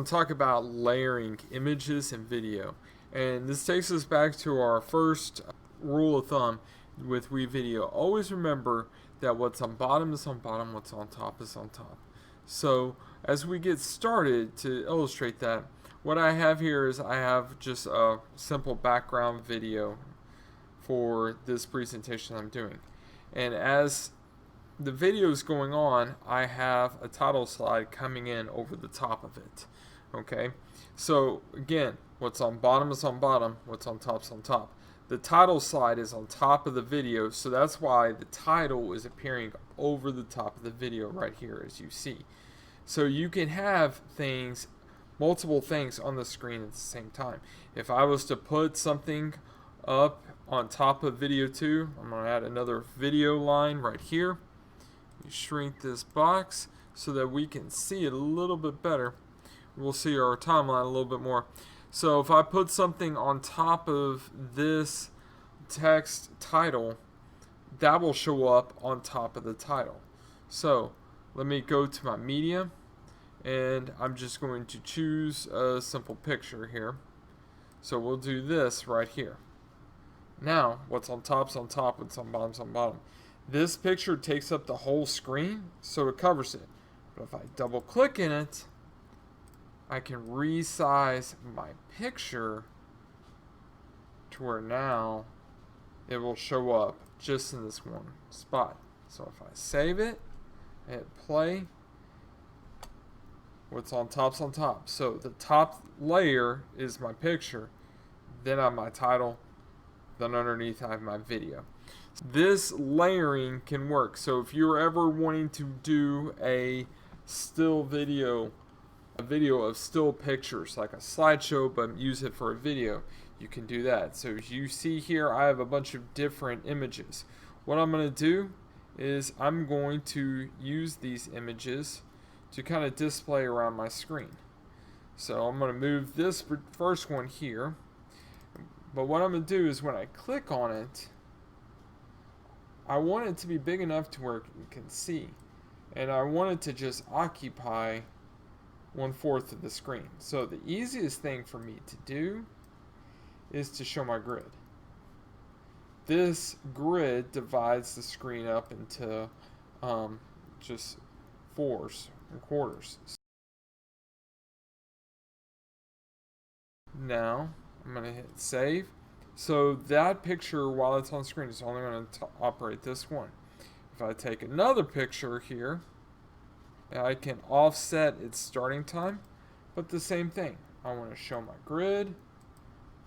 going to talk about layering images and video. And this takes us back to our first rule of thumb with WeVideo. Always remember that what's on bottom is on bottom, what's on top is on top. So as we get started, to illustrate that, what I have here is I have just a simple background video for this presentation I'm doing. And as the video is going on, I have a title slide coming in over the top of it. Okay, so again, what's on bottom is on bottom, what's on top is on top. The title slide is on top of the video, so that's why the title is appearing over the top of the video right here, as you see. So you can have things, multiple things on the screen at the same time. If I was to put something up on top of video 2, I'm going to add another video line right here. You shrink this box so that we can see it a little bit better. We'll see our timeline a little bit more. So if I put something on top of this text title, that will show up on top of the title. So let me go to my media, and I'm just going to choose a simple picture here. So we'll do this right here. Now, what's on top is on top, what's on bottom is on bottom. This picture takes up the whole screen, so it covers it. But if I double click in it, I can resize my picture to where now it will show up just in this one spot. So if I save it, hit play, what's on top's on top. So the top layer is my picture, then I have my title, then underneath I have my video. This layering can work. So if you're ever wanting to do a still video, a video of still pictures, like a slideshow, but use it for a video, you can do that. So as you see here, I have a bunch of different images. What I'm going to do is I'm going to use these images to kind of display around my screen. So I'm going to move this first one here. But what I'm going to do is when I click on it, I want it to be big enough to where you can see. And I want it to just occupy 1/4 of the screen. So the easiest thing for me to do is to show my grid. This grid divides the screen up into just 4s and quarters. Now I'm going to hit save. So that picture, while it's on screen, is only going to operate this one. If I take another picture here, I can offset its starting time, but the same thing. I want to show my grid.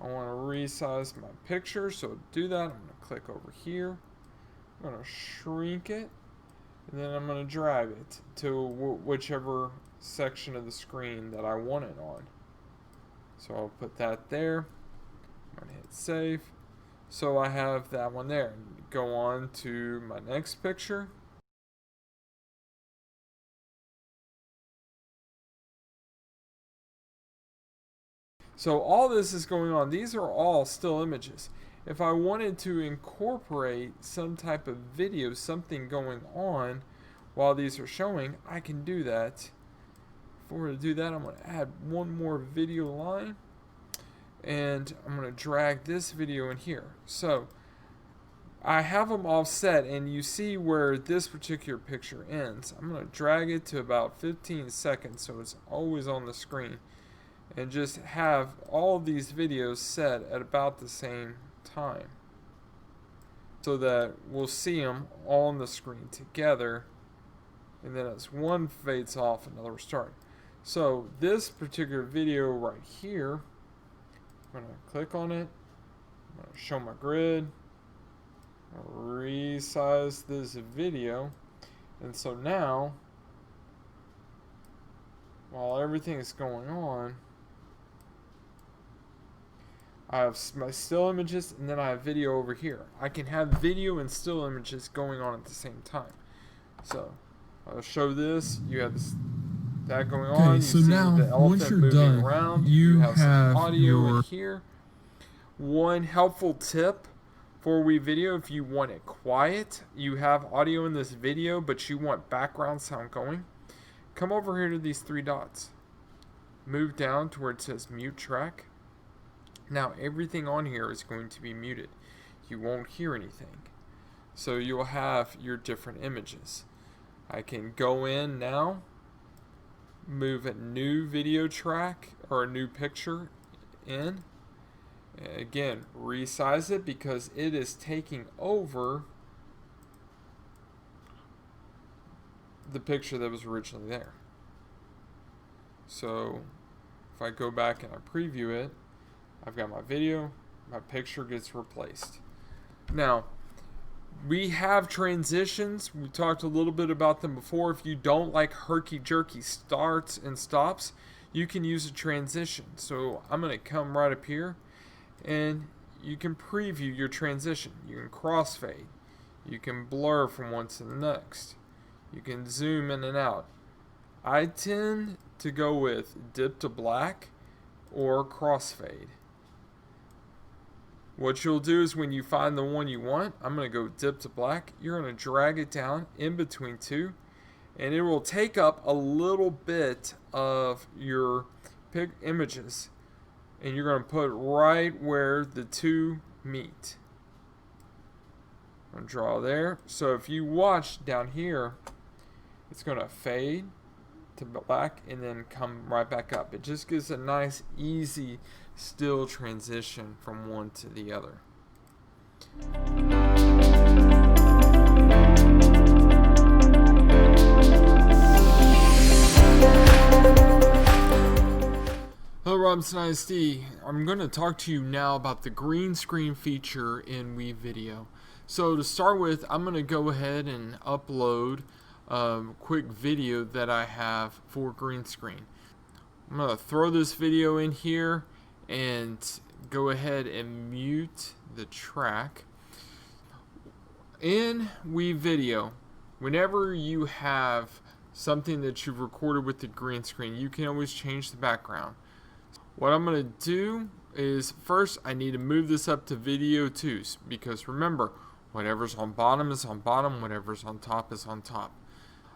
I want to resize my picture, so to do that, I'm going to click over here. I'm going to shrink it, and then I'm going to drag it to whichever section of the screen that I want it on. So I'll put that there. I'm going to hit save. So I have that one there. Go on to my next picture. So all this is going on. These are all still images. If I wanted to incorporate some type of video, something going on while these are showing, I can do that. To do that, I'm going to add one more video line, and I'm going to drag this video in here. So I have them offset, and you see where this particular picture ends. I'm going to drag it to about 15 seconds so it's always on the screen, and just have all of these videos set at about the same time so that we'll see them all on the screen together, and then as one fades off, another will start. So this particular video right here, I'm going to click on it, I'm going to show my grid, resize this video, and so now while everything is going on, I have my still images, and then I have video over here. I can have video and still images going on at the same time. So I'll show this. You have this, that going on. Okay, you so see now the elephant once you're moving done, around. you have some audio in your here. One helpful tip for WeVideo: if you want it quiet, you have audio in this video, but you want background sound going, come over here to these 3 dots. move down to where it says mute track. Now everything on here is going to be muted. You won't hear anything. So you'll have your different images. I can go in now, move a new video track or a new picture in. Again, resize it because it is taking over the picture that was originally there. So if I go back and I preview it, I've got my video, my picture gets replaced. Now, we have transitions. We talked a little bit about them before. If you don't like herky-jerky starts and stops, you can use a transition. So I'm going to come right up here, and you can preview your transition. You can crossfade. You can blur from one to the next. You can zoom in and out. I tend to go with dip to black or crossfade. What you'll do is when you find the one you want, I'm going to go dip to black. You're going to drag it down in between two, and it will take up a little bit of your images, and you're going to put right where the two meet. I'm going to draw there. So if you watch down here, it's going to fade to black and then come right back up. It just gives a nice, easy, still transition from one to the other. Hello, Robinson RISD. I'm going to talk to you now about the green screen feature in WeVideo. So to start with, I'm going to go ahead and upload a quick video that I have for green screen. I'm going to throw this video in here and go ahead and mute the track. In WeVideo, whenever you have something that you've recorded with the green screen, you can always change the background. What I'm going to do is first I need to move this up to video 2, because remember, whatever's on bottom is on bottom, whatever's on top is on top.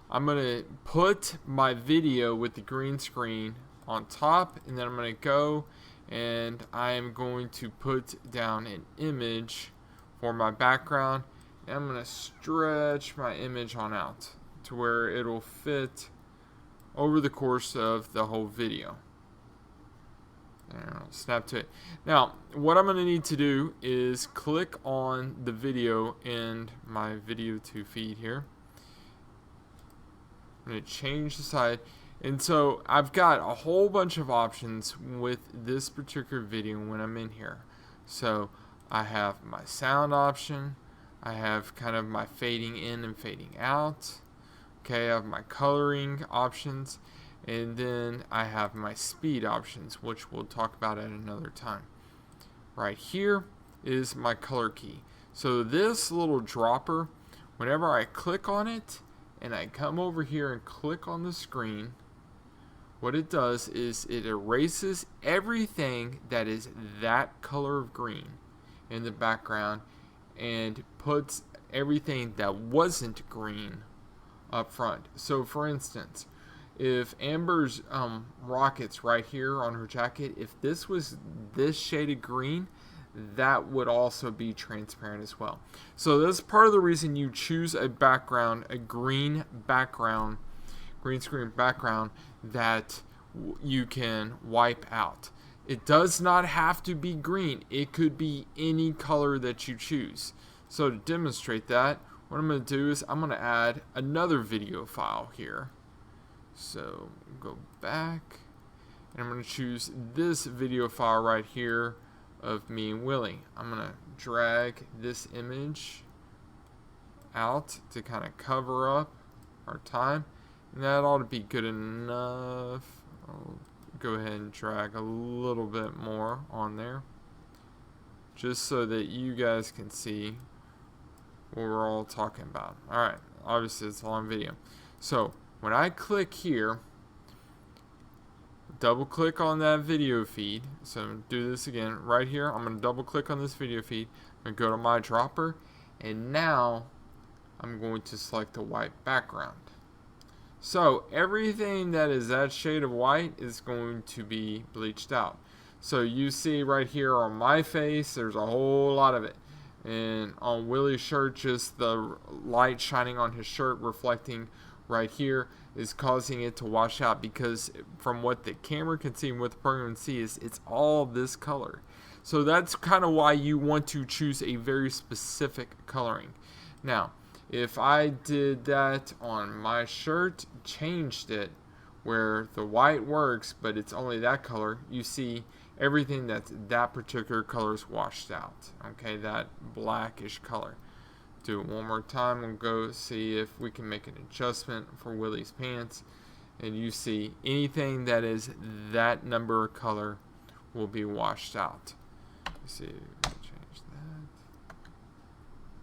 I'm going to put my video with the green screen on top, and then I'm going to go and I am going to put down an image for my background, and I'm going to stretch my image on out to where it'll fit over the course of the whole video. And I'll snap to it. Now, what I'm going to need to do is click on the video in my video 2 feed here. I'm going to change the side, and so I've got a whole bunch of options with this particular video when I'm in here. So I have my sound option, I have kind of my fading in and fading out, okay, I have my coloring options, and then I have my speed options, which we'll talk about at another time. Right here is my color key. So this little dropper, whenever I click on it and I come over here and click on the screen, what it does is it erases everything that is that color of green in the background and puts everything that wasn't green up front. So for instance, if Amber's rockets right here on her jacket, if this was this shaded green, that would also be transparent as well. So that's part of the reason you choose a background, a green background, green screen background that you can wipe out. It does not have to be green. It could be any color that you choose. So to demonstrate that, what I'm going to do is I'm going to add another video file here. So go back, and I'm going to choose this video file right here of me and Willie. I'm going to drag this image out to kind of cover up our time, and that ought to be good enough. I'll go ahead and drag a little bit more on there just so that you guys can see what we're all talking about. Alright, obviously it's a long video. So when I click here, double click on that video feed. So do this again right here. I'm going to double click on this video feed. I'm going to go to my dropper, and now I'm going to select the white background. So everything that is that shade of white is going to be bleached out. So you see right here on my face, there's a whole lot of it. And on Willie's shirt, just the light shining on his shirt reflecting right here is causing it to wash out, because from what the camera can see and what the program can see is it's all this color. So that's kind of why you want to choose a very specific coloring. Now, if I did that on my shirt, changed it where the white works, but it's only that color, you see everything that's that particular color is washed out. Okay, that blackish color. Do it one more time. We'll go see if we can make an adjustment for Willie's pants. And you see anything that is that number of color will be washed out. You see, change that.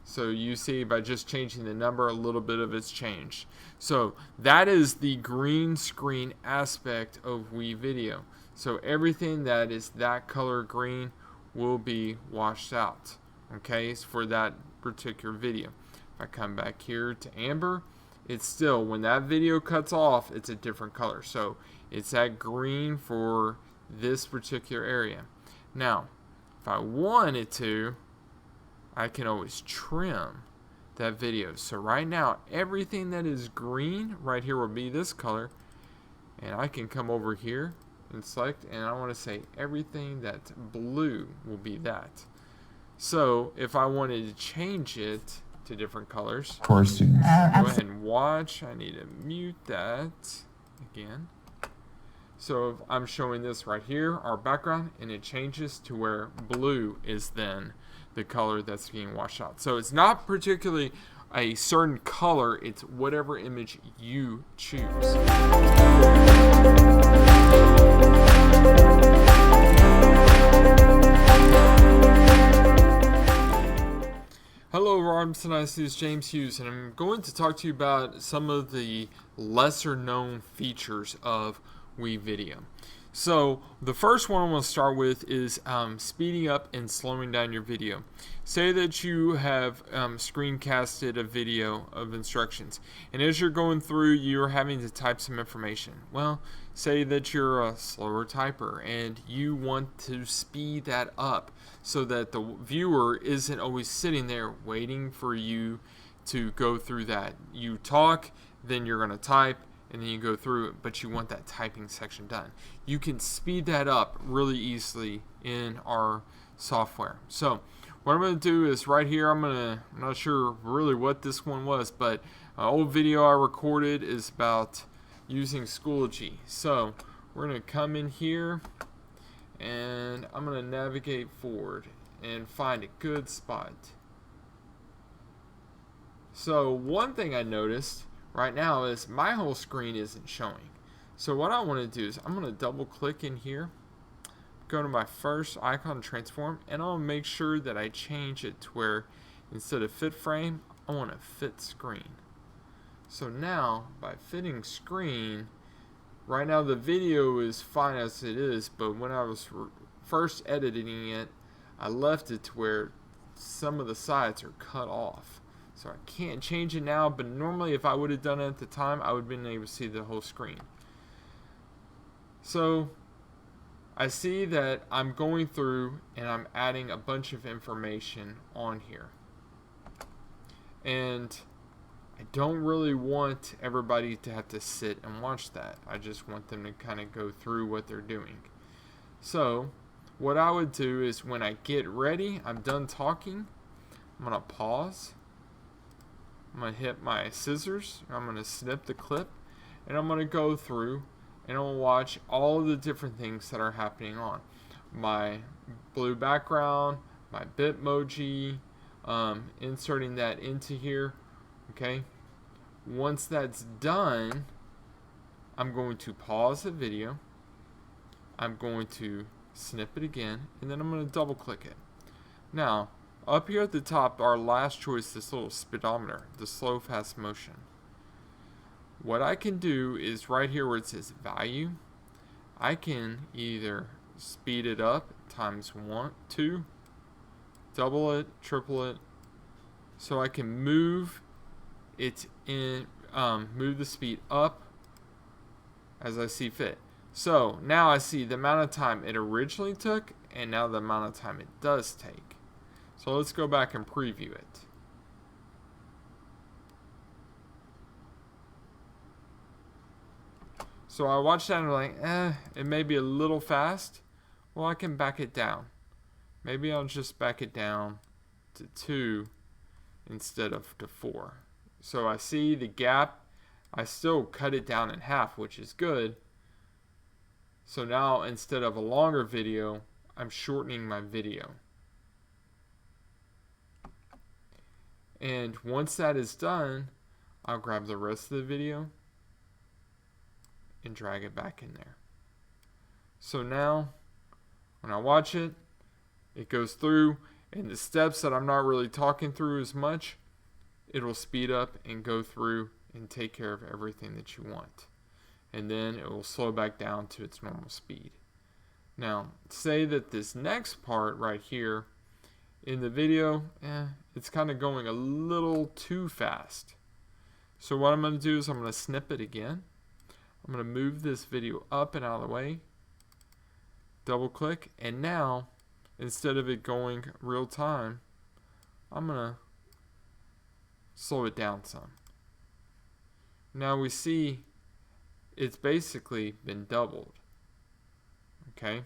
So you see by just changing the number, a little bit of it's changed. So that is the green screen aspect of WeVideo. So everything that is that color green will be washed out. Okay, it's for that particular video. If I come back here to amber, it's still, when that video cuts off, it's a different color. So it's that green for this particular area. Now, if I wanted to, I can always trim that video. So right now, everything that is green right here will be this color. And I can come over here and select, and I want to say everything that's blue will be that. So if I wanted to change it to different colors, for students, go ahead and watch. I need to mute that again. So if I'm showing this right here, our background, and it changes to where blue is then the color that's being washed out. So it's not particularly a certain color, it's whatever image you choose. Hello, Robinson IC, this is James Hughes, and I'm going to talk to you about some of the lesser known features of WeVideo. So the first one I'm going to start with is speeding up and slowing down your video. Say that you have screencasted a video of instructions, and as you're going through, you're having to type some information. Well, say that you're a slower typer and you want to speed that up so that the viewer isn't always sitting there waiting for you to go through that. You talk, then you're going to type, and then you go through it, but you want that typing section done. You can speed that up really easily in our software. So what I'm going to do is right here, I'm not sure really what this one was, but an old video I recorded is about using Schoology. So we're going to come in here, and I'm going to navigate forward and find a good spot. So one thing I noticed right now is my whole screen isn't showing. So what I want to do is I'm going to double click in here, go to my first icon, transform, and I'll make sure that I change it to where instead of fit frame, I want to fit screen. So now by fitting screen, right now the video is fine as it is, but when I was first editing it, I left it to where some of the sides are cut off. So I can't change it now, but normally if I would have done it at the time, I would have been able to see the whole screen. So I see that I'm going through and I'm adding a bunch of information on here. And I don't really want everybody to have to sit and watch that. I just want them to kind of go through what they're doing. So what I would do is when I get ready, I'm done talking, I'm going to pause. I'm going to hit my scissors, I'm going to snip the clip, and I'm going to go through and I'm going to watch all of the different things that are happening on. My blue background, my Bitmoji, inserting that into here. Okay. Once that's done, I'm going to pause the video. I'm going to snip it again, and then I'm going to double click it. Now, up here at the top, our last choice, this little speedometer, the slow fast motion. What I can do is right here where it says value, I can either speed it up times 1, 2, double it, triple it, so I can move it in, move the speed up as I see fit. So now I see the amount of time it originally took and now the amount of time it does take. So let's go back and preview it. So I watched that and I'm like, it may be a little fast. Well, I can back it down. Maybe I'll just back it down to 2 instead of to 4. So I see the gap. I still cut it down in half, which is good. So now instead of a longer video, I'm shortening my video. And once that is done, I'll grab the rest of the video and drag it back in there. So now when I watch it, it goes through, and the steps that I'm not really talking through as much, it'll speed up and go through and take care of everything that you want. And then it will slow back down to its normal speed. Now, say that this next part right here in the video, it's kind of going a little too fast. So what I'm going to do is I'm going to snip it again. I'm going to move this video up and out of the way. Double click, and now instead of it going real time, I'm going to slow it down some. Now we see it's basically been doubled. Okay,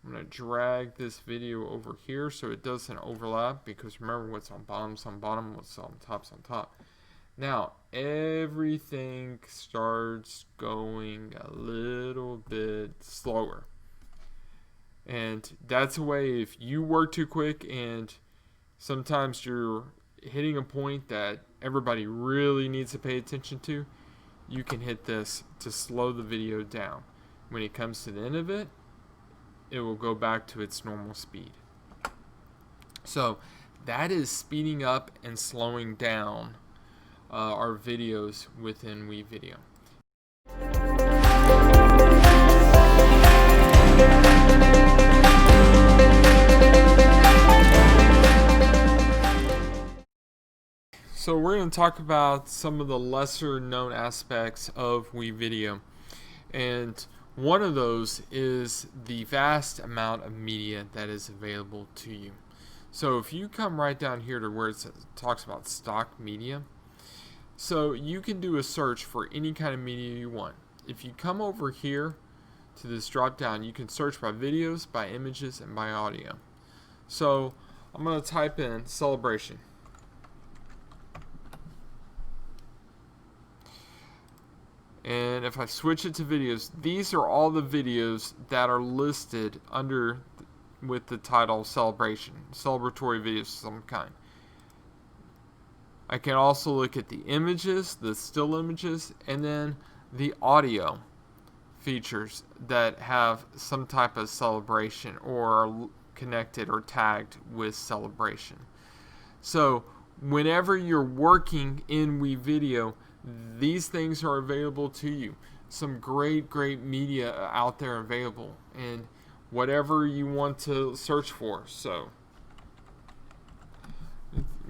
I'm going to drag this video over here so it doesn't overlap, because remember, what's on bottom's on bottom, what's on top's on top. Now everything starts going a little bit slower. And that's a way, if you work too quick and sometimes you're hitting a point that everybody really needs to pay attention to, you can hit this to slow the video down. When it comes to the end of it, it will go back to its normal speed. So that is speeding up and slowing down our videos within WeVideo. So we're going to talk about some of the lesser known aspects of WeVideo, and one of those is the vast amount of media that is available to you. So if you come right down here to where it talks about stock media, so you can do a search for any kind of media you want. If you come over here to this drop down, you can search by videos, by images, and by audio. So I'm going to type in celebration. And if I switch it to videos, these are all the videos that are listed under with the title celebration, celebratory videos of some kind. I can also look at the images, the still images, and then the audio features that have some type of celebration or are connected or tagged with celebration. So whenever you're working in WeVideo, these things are available to you. Some great media out there available, and whatever you want to search for. So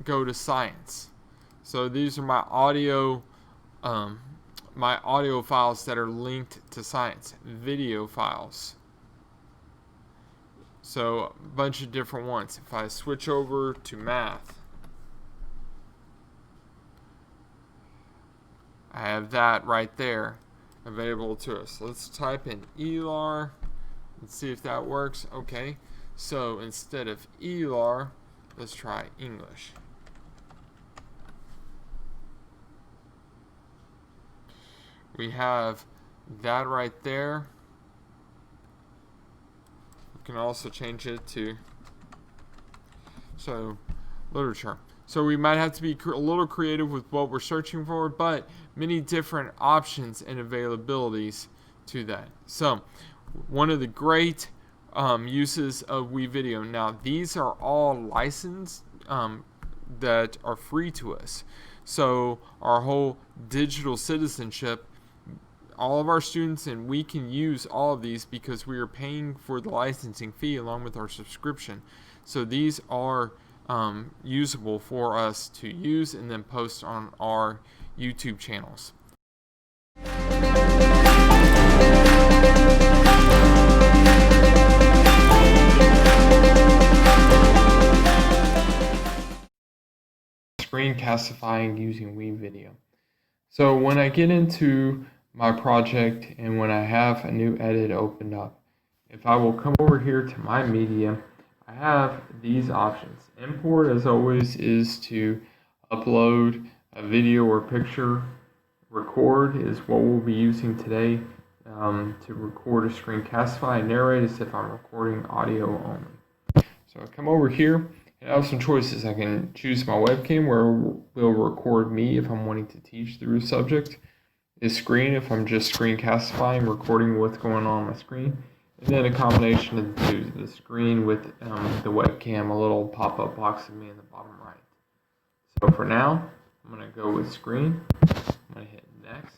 go to science. So these are my audio files that are linked to science. Video files. So a bunch of different ones. If I switch over to math, I have that right there available to us. Let's type in ELAR and see if that works. Okay, so instead of ELAR, let's try English. We have that right there. We can also change it to literature. So we might have to be a little creative with what we're searching for, but many different options and availabilities to that. So one of the great uses of WeVideo. Now these are all licensed that are free to us. So our whole digital citizenship, all of our students and we can use all of these because we are paying for the licensing fee along with our subscription. So these are usable for us to use and then post on our YouTube channels. screencastifying using WeVideo. So when I get into my project and when I have a new edit opened up, if I will come over here to my media, I have these options. Import, as always, is to upload a video or picture. Record is what we'll be using today to record a screencastify. Narrate is if I'm recording audio only. So I come over here and I have some choices. I can choose my webcam where it will record me if I'm wanting to teach through a subject. The screen if I'm just screencastifying, recording what's going on my screen. And then a combination of the two, the screen with the webcam, a little pop-up box of me in the bottom right. So for now, I'm going to go with screen. I'm going to hit next.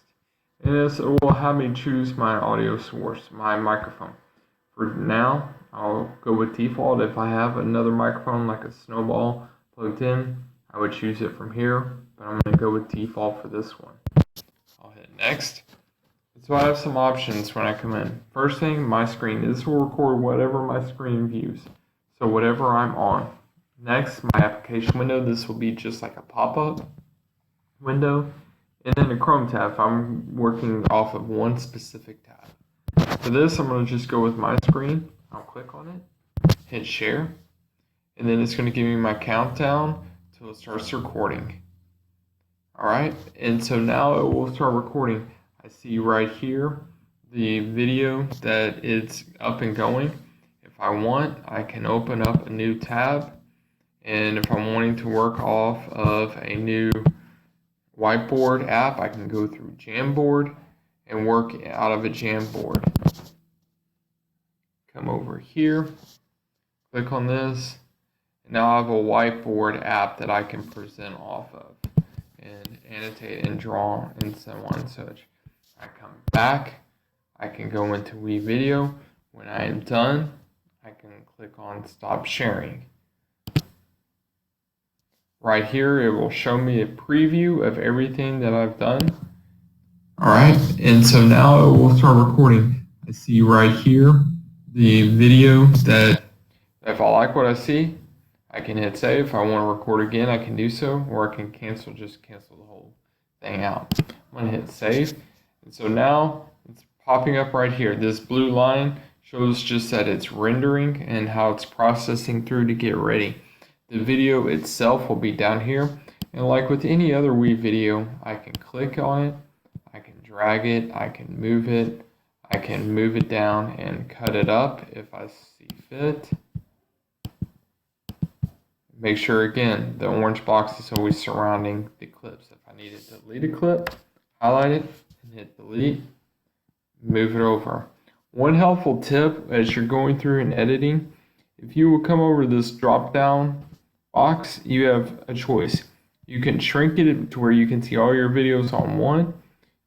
And this will have me choose my audio source, my microphone. For now, I'll go with default. If I have another microphone like a snowball plugged in, I would choose it from here. But I'm going to go with default for this one. I'll hit next. So I have some options when I come in. First thing, my screen. This will record whatever my screen views. So whatever I'm on. Next, my application window. This will be just like a pop-up window. And then a Chrome tab if I'm working off of one specific tab. For this, I'm going to just go with my screen. I'll click on it, hit share, and then it's going to give me my countdown till it starts recording. Alright, and so now it will start recording. I see right here the video that it's up and going. If I want, I can open up a new tab, and if I'm wanting to work off of a new whiteboard app, I can go through Jamboard and work out of a Jamboard. Come over here, click on this, and now I have a whiteboard app that I can present off of and annotate and draw and so on and such. I come back, I can go into WeVideo. When I am done, I can click on stop sharing. Right here, it will show me a preview of everything that I've done. Alright, and so now it will start recording. I see right here the video that if I like what I see, I can hit save. If I want to record again, I can do so, or I can just cancel the whole thing out. I'm going to hit save. And so now it's popping up right here. This blue line shows just that it's rendering and how it's processing through to get ready. The video itself will be down here, and like with any other WeVideo, I can click on it, I can drag it, I can move it down and cut it up if I see fit. Make sure again, the orange box is always surrounding the clips. If I need to delete a clip, highlight it and hit delete, move it over. One helpful tip as you're going through and editing, if you will come over this drop down box, you have a choice. You can shrink it to where you can see all your videos on one.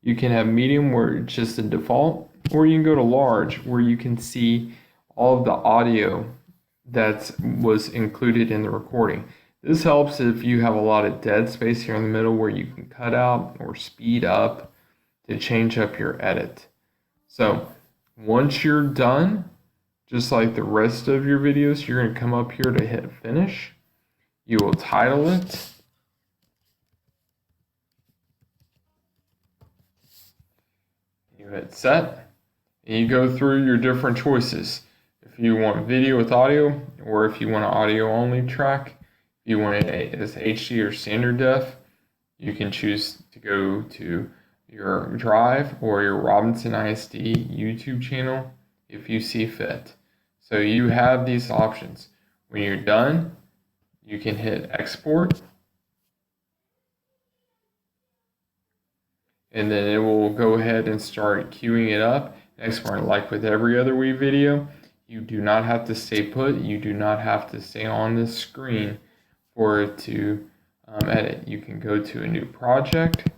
You can have medium where it's just a default, or you can go to large where you can see all of the audio that was included in the recording. This helps if you have a lot of dead space here in the middle where you can cut out or speed up to change up your edit. So once you're done, just like the rest of your videos, you're going to come up here to hit finish. You will title it. You hit set. And you go through your different choices. If you want video with audio, or if you want an audio only track, if you want it as HD or standard def, you can choose to go to your Drive or your Robinson ISD YouTube channel if you see fit. So you have these options. When you're done, you can hit export, and then it will go ahead and start queuing it up. Export. Like with every other WeVideo, you do not have to stay put. You do not have to stay on this screen for it to edit. You can go to a new project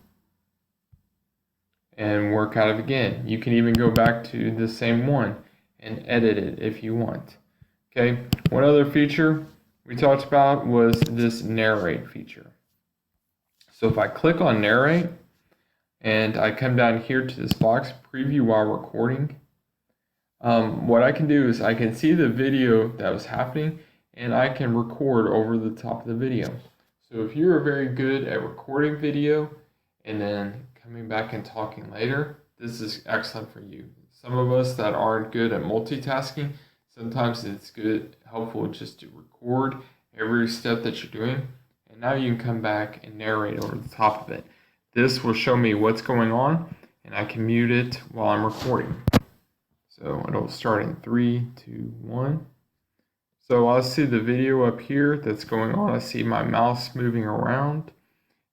and work out of again. You can even go back to the same one and edit it if you want. Okay, one other feature we talked about was this narrate feature. So if I click on narrate and I come down here to this box, preview while recording, what I can do is I can see the video that was happening and I can record over the top of the video. So So if you're very good at recording video and then coming back and talking later, this is excellent for you. Some of us that aren't good at multitasking, sometimes it's helpful just to record every step that you're doing, and now you can come back and narrate over the top of it. This will show me what's going on, and I can mute it while I'm recording. So it'll start in 3, 2, 1. So I'll see the video up here that's going on. I see my mouse moving around.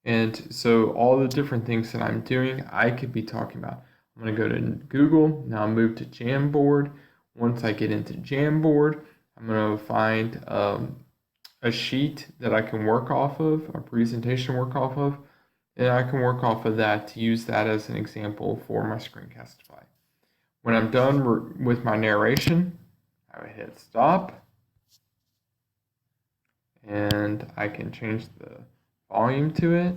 And so all the different things that I'm doing, I could be talking about. I'm going to go to Google. Now move to Jamboard. Once I get into Jamboard, I'm going to find a sheet that I can work off of, a presentation to work off of. And I can work off of that to use that as an example for my Screencastify. When I'm done with my narration, I would hit stop. And I can change the volume to it.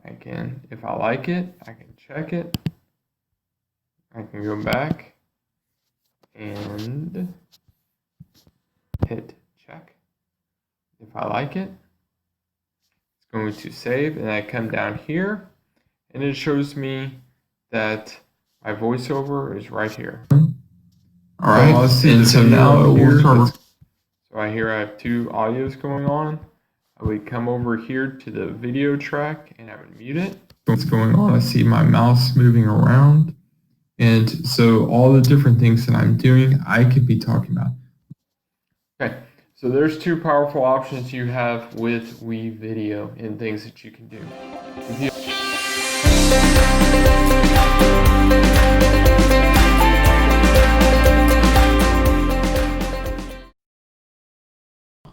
I can, if I like it, I can check it. I can go back and hit check. If I like it, it's going to save, and I come down here and it shows me that my voiceover is right here. All right, and so now it will start. So I have 2 audios going on. I would come over here to the video track and I would mute it. What's going on? I see my mouse moving around. And so all the different things that I'm doing, I could be talking about. Okay, so there's 2 powerful options you have with WeVideo and things that you can do.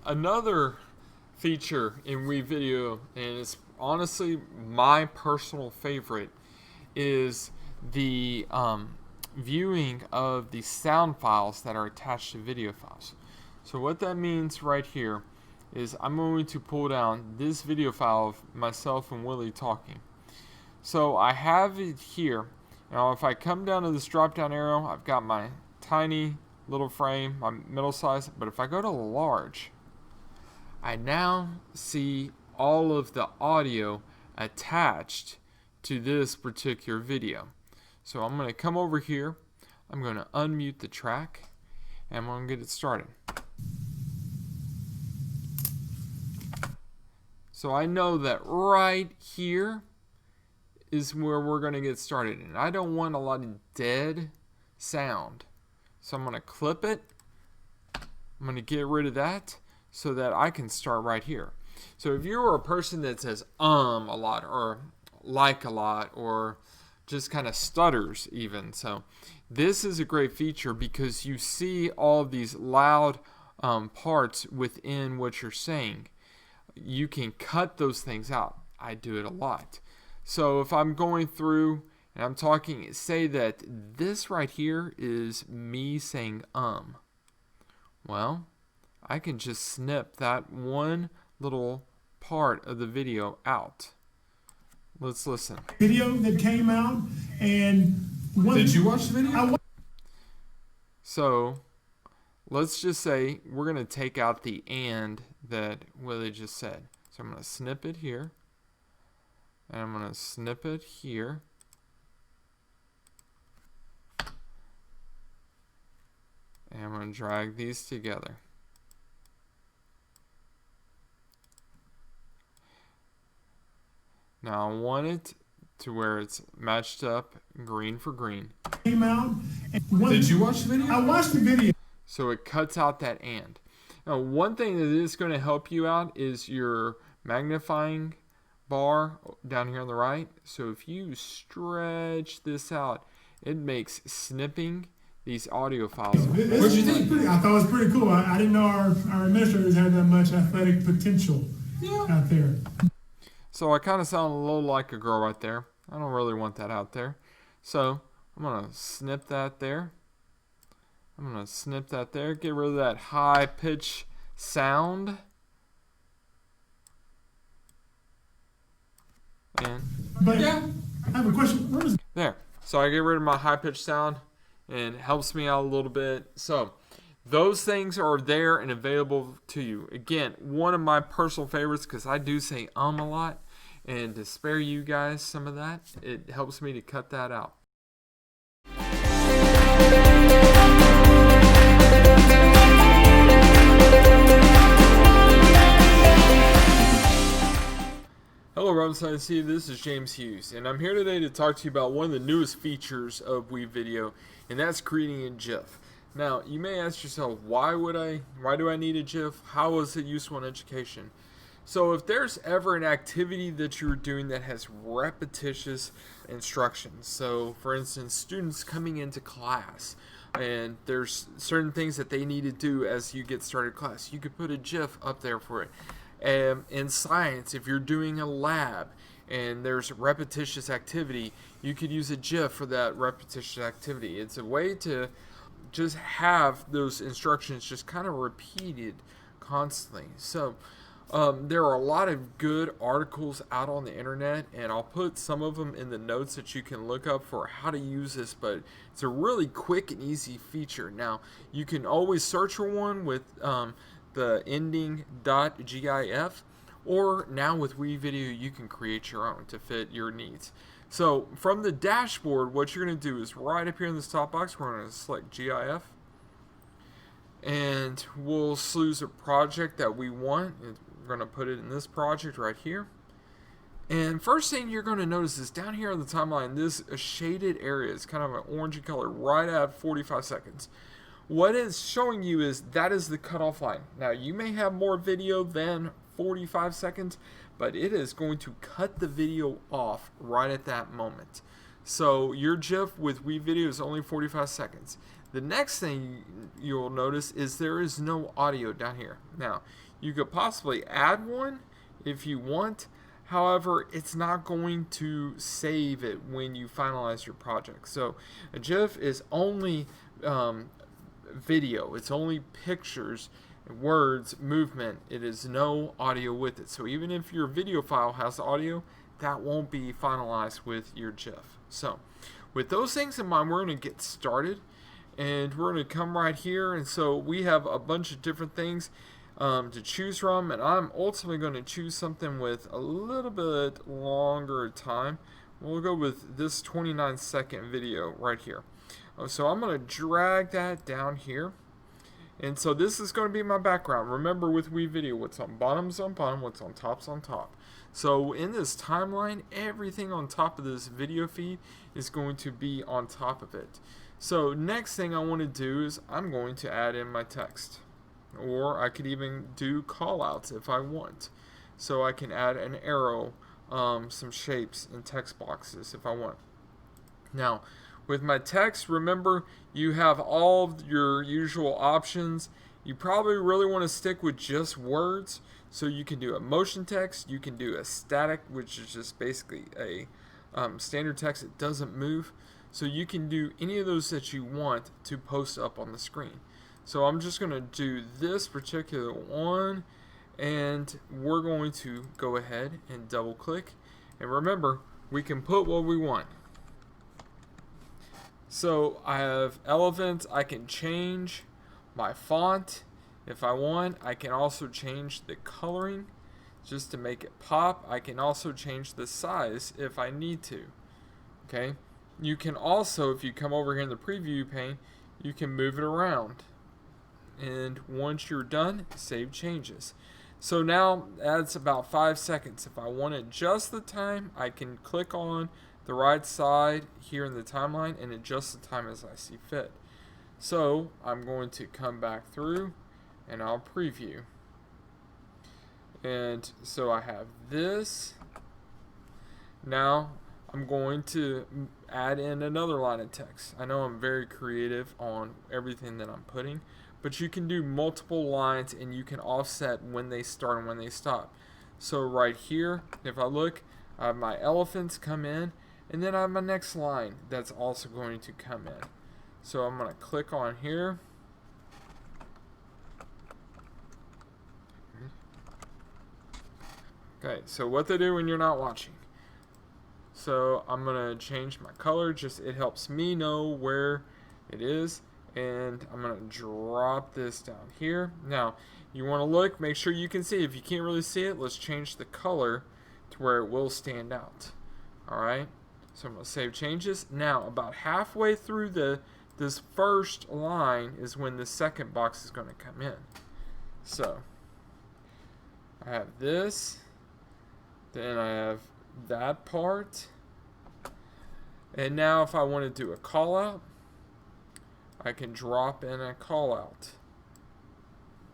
Another feature in WeVideo, and it's honestly my personal favorite, is the viewing of the sound files that are attached to video files. So what that means right here is I'm going to pull down this video file of myself and Willie talking. So I have it here. Now if I come down to this drop down arrow, I've got my tiny little frame, my middle size, but if I go to large, I now see all of the audio attached to this particular video. So I'm going to come over here, I'm going to unmute the track, and I'm going to get it started. So I know that right here is where we're going to get started, and I don't want a lot of dead sound. So I'm going to clip it, I'm going to get rid of that, so that I can start right here. So if you're a person that says a lot, or like a lot, or just kind of stutters even, so this is a great feature because you see all of these loud parts within what you're saying. You can cut those things out. I do it a lot. So if I'm going through and I'm talking, say that this right here is me saying well, I can just snip that one little part of the video out. Let's listen. Video that came out, and did you watch the video? So let's just say we're going to take out the "and" that Willie just said. So I'm going to snip it here, and I'm going to snip it here. And I'm going to drag these together. Now I want it to where it's matched up green for green. Came out. Did you watch the video? I watched the video. So it cuts out that "and." Now one thing that is going to help you out is your magnifying bar down here on the right. So if you stretch this out, it makes snipping these audio files. What'd you think? I thought it was pretty cool. I didn't know our administrators had that much athletic potential out there. So I kind of sound a little like a girl right there. I don't really want that out there. So I'm going to snip that there. I'm going to snip that there. Get rid of that high pitch sound. And But yeah, I have a question. Where is there. So I get rid of my high pitch sound, and it helps me out a little bit. So Those things are there and available to you. Again, one of my personal favorites, because I do say a lot, and to spare you guys some of that, it helps me to cut that out. Hello, Robinson IC. This is James Hughes, and I'm here today to talk to you about one of the newest features of WeVideo, and that's creating a GIF. Now, you may ask yourself, why do I need a GIF? How is it useful in education? So if there's ever an activity that you're doing that has repetitious instructions, so for instance, students coming into class, and there's certain things that they need to do as you get started class, you could put a GIF up there for it. In science, if you're doing a lab and there's repetitious activity, you could use a GIF for that repetitious activity. It's a way to just have those instructions just kind of repeated constantly. So there are a lot of good articles out on the internet, and I'll put some of them in the notes that you can look up for how to use this, but it's a really quick and easy feature. Now, you can always search for one with the ending .gif, or now with WeVideo you can create your own to fit your needs. So from the dashboard, what you're going to do is right up here in this top box, we're going to select GIF, and we'll choose a project that we want. We're going to put it in this project right here. And first thing you're going to notice is down here on the timeline, this shaded area is kind of an orangey color right at 45 seconds. What it's showing you is that is the cutoff line. Now, you may have more video than 45 seconds, but it is going to cut the video off right at that moment. So your GIF with WeVideo is only 45 seconds. The next thing you'll notice is there is no audio down here. Now, you could possibly add one if you want. However, it's not going to save it when you finalize your project. So a GIF is only video. It's only pictures, words, movement. It is no audio with it. So even if your video file has audio, that won't be finalized with your GIF. So with those things in mind, we're going to get started, and we're going to come right here. And so we have a bunch of different things to choose from, and I'm ultimately going to choose something with a little bit longer time. We'll go with this 29-second video right here. So I'm going to drag that down here, and so this is going to be my background. Remember, with WeVideo, what's on bottom is on bottom, what's on top is on top. So in this timeline, everything on top of this video feed is going to be on top of it. So next thing I want to do is I'm going to add in my text, or I could even do callouts if I want. So I can add an arrow, some shapes and text boxes if I want. Now, with my text, remember, you have all of your usual options. You probably really want to stick with just words. So you can do a motion text, you can do a static, which is just basically a standard text that doesn't move. So you can do any of those that you want to post up on the screen. So I'm just going to do this particular one, and we're going to go ahead and double click. And remember, we can put what we want. So I have elephants. I can change my font if I want. I can also change the coloring just to make it pop. I can also change the size if I need to. Okay. You can also, if you come over here in the preview pane, you can move it around. And once you're done, save changes. So now that's about 5 seconds. If I want to adjust the time, I can click on the right side here in the timeline and adjust the time as I see fit. So I'm going to come back through and I'll preview. And so I have this. Now I'm going to add in another line of text. I know I'm very creative on everything that I'm putting, but you can do multiple lines and you can offset when they start and when they stop. So right here, if I look, I have my elephants come in, and then I have my next line that's also going to come in. So I'm going to click on here. Okay, so what they do when you're not watching. So I'm going to change my color, just it helps me know where it is. and I'm going to drop this down here. Now, you want to look, make sure you can see. If you can't really see it, let's change the color to where it will stand out. Alright, so I'm going to save changes. Now, about halfway through this first line is when the second box is going to come in. So, I have this, then I have that part, and now if I want to do a call out, I can drop in a call out.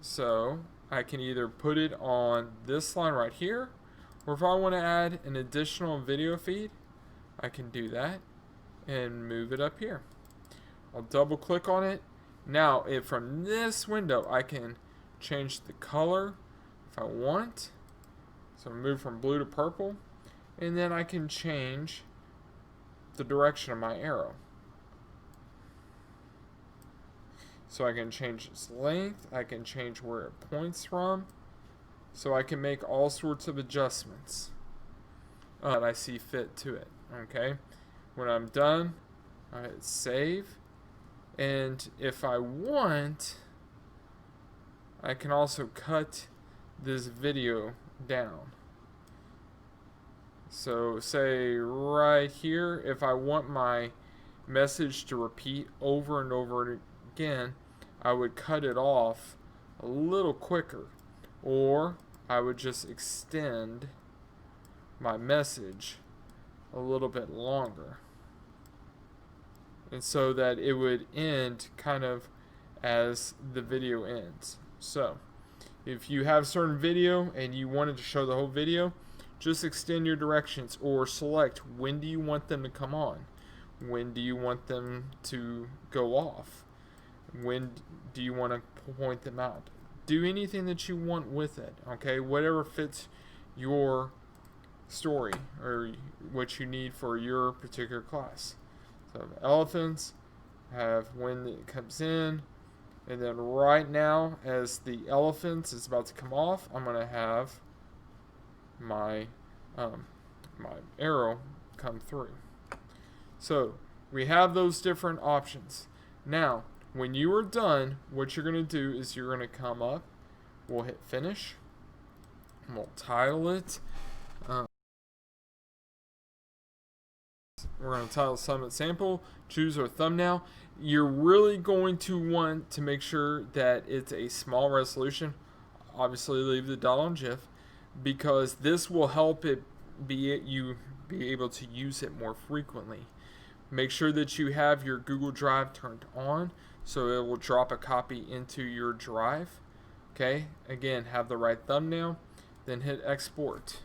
So I can either put it on this line right here, or if I want to add an additional video feed, I can do that and move it up here. I'll double click on it. Now from this window I can change the color if I want. So move from blue to purple, and then I can change the direction of my arrow. So I can change its length, I can change where it points from, so I can make all sorts of adjustments that I see fit to it. Okay, when I'm done, I hit save, and if I want, I can also cut this video down. So say right here, if I want my message to repeat over and over again, I would cut it off a little quicker, or I would just extend my message a little bit longer, and so that it would end kind of as the video ends. So if you have certain video and you wanted to show the whole video, just extend your directions or select when do you want them to come on, when do you want them to go off, when do you want to point them out. Do anything that you want with it, okay? Whatever fits your story or what you need for your particular class. So elephants have when it comes in, and then right now as the elephants is about to come off, I'm going to have my my arrow come through. So we have those different options. Now when you are done, what you're going to do is you're going to come up, we'll hit finish, and we'll title it. We're going to title Summit Sample, choose our thumbnail. You're really going to want to make sure that it's a small resolution. Obviously leave the dot on GIF, because this will help it be able to use it more frequently. Make sure that you have your Google Drive turned on, so it will drop a copy into your drive. Okay, again, have the right thumbnail, then hit export.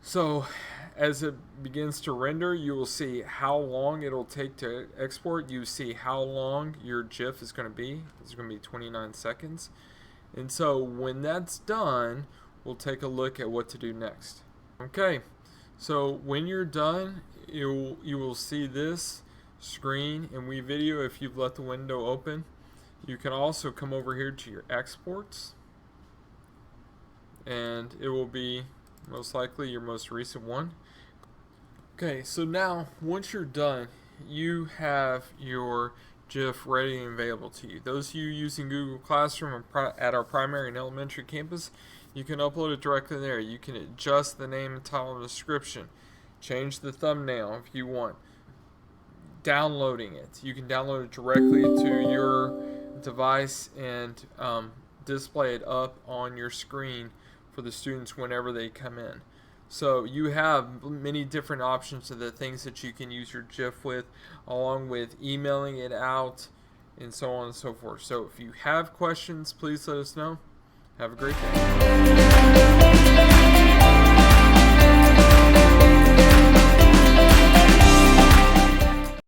So as it begins to render, you will see how long it'll take to export. You see how long your GIF is going to be. It's going to be 29 seconds. And so when that's done, we'll take a look at what to do next. Okay, so when you're done, you will see this screen in WeVideo if you've let the window open. You can also come over here to your exports, and it will be most likely your most recent one. Okay, so now once you're done, you have your GIF ready and available to you. Those of you using Google Classroom at our primary and elementary campus, you can upload it directly there. You can adjust the name and title and description, change the thumbnail if you want. Downloading it, you can download it directly to your device and display it up on your screen for the students whenever they come in. So you have many different options of the things that you can use your GIF with, along with emailing it out and so on and so forth. So if you have questions, please let us know. Have a great day.